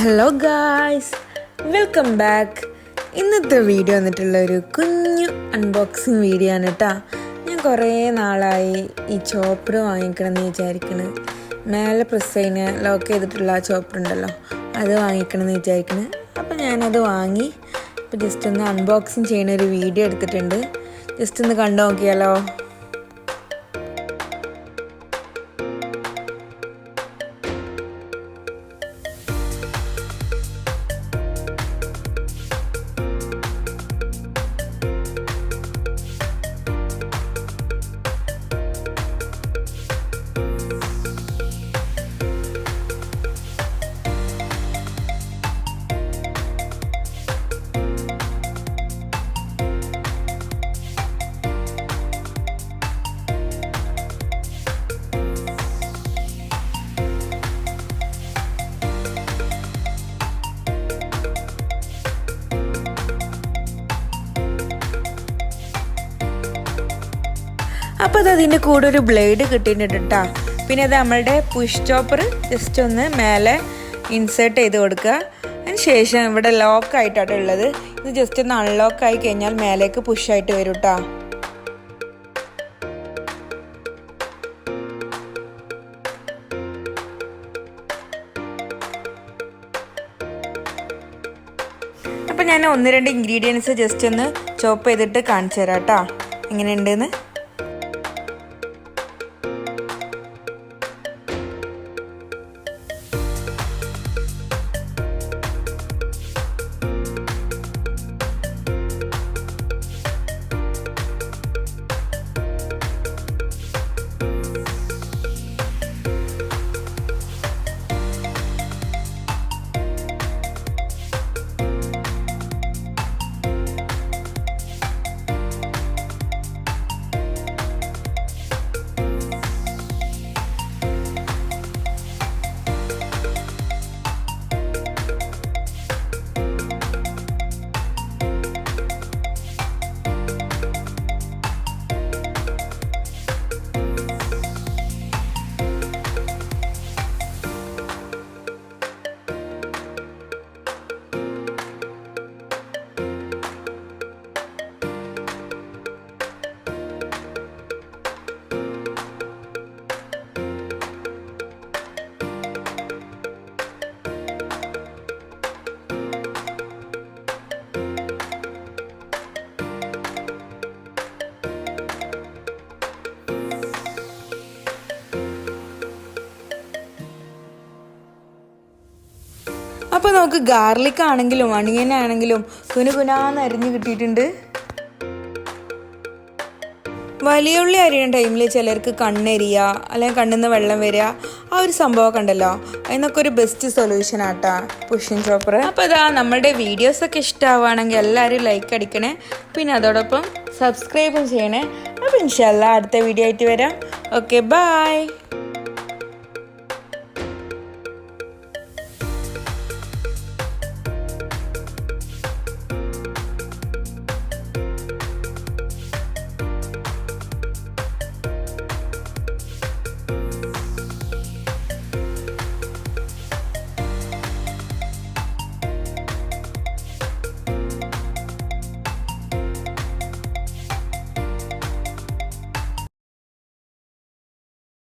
Hello guys, welcome back. ഇന്നത്തെ video വന്നിട്ടുള്ളൊരു കുഞ്ഞു unboxing video ആണ് കേട്ടോ. ഞാൻ കുറേ നാളായി ഈ ചോപ്പർ വാങ്ങിക്കണമെന്ന് വിചാരിക്കണ്. മേലെ പ്രസ് ചെയ്യുന്ന ലോക്ക് ചെയ്തിട്ടുള്ള ആ ചോപ്പർ ഉണ്ടല്ലോ, അത് വാങ്ങിക്കണമെന്ന് വിചാരിക്കണ്. അപ്പോൾ ഞാനത് വാങ്ങി. അപ്പോൾ ജസ്റ്റ് ഒന്ന് അൺബോക്സിങ് ചെയ്യുന്ന ഒരു വീഡിയോ എടുത്തിട്ടുണ്ട്. ജസ്റ്റ് ഒന്ന് കണ്ടു നോക്കിയാലോ. അപ്പോൾ അത് അതിൻ്റെ കൂടെ ഒരു ബ്ലേഡ് കിട്ടിയിട്ടുണ്ട് കേട്ടോ. പിന്നെ അത് നമ്മളുടെ പുഷ് ചോപ്പർ ജസ്റ്റ് ഒന്ന് മേലെ ഇൻസേർട്ട് ചെയ്ത് കൊടുക്കുക. അതിന് ശേഷം ഇവിടെ ലോക്കായിട്ടാണ് ഉള്ളത്. ഇത് ജസ്റ്റ് ഒന്ന് അൺലോക്ക് ആയി കഴിഞ്ഞാൽ മേലേക്ക് പുഷായിട്ട് വരും കേട്ടോ. അപ്പം ഞാൻ 1-2 ഇൻഗ്രീഡിയൻസ് ജസ്റ്റ് ഒന്ന് ചോപ്പ് ചെയ്തിട്ട് കാണിച്ചു തരാം കേട്ടോ, എങ്ങനെയുണ്ടെന്ന്. അപ്പോൾ നമുക്ക് ഗാർലിക് ആണെങ്കിലും അണിയൻ ആണെങ്കിലും കുനുകുനാന്ന് അരിഞ്ഞ് കിട്ടിയിട്ടുണ്ട്. വലിയ ഉള്ളി അരിയുന്ന ടൈമിൽ ചിലർക്ക് കണ്ണെരിയ അല്ലെങ്കിൽ കണ്ണിൽ നിന്ന് വെള്ളം വരിക, ആ ഒരു സംഭവമൊക്കെ ഉണ്ടല്ലോ, അതിനൊക്കെ ഒരു ബെസ്റ്റ് സൊല്യൂഷൻ ആട്ടാ പുഷിങ് ചോപ്പർ. അപ്പോൾ ഇതാ നമ്മളുടെ വീഡിയോസൊക്കെ ഇഷ്ടമാവുകയാണെങ്കിൽ എല്ലാവരും ലൈക്ക് അടിക്കണേ, പിന്നെ അതോടൊപ്പം സബ്സ്ക്രൈബും ചെയ്യണേ. അപ്പോൾ ഇൻഷാല്ലാ അടുത്ത വീഡിയോ ആയിട്ട് വരാം. Okay, by.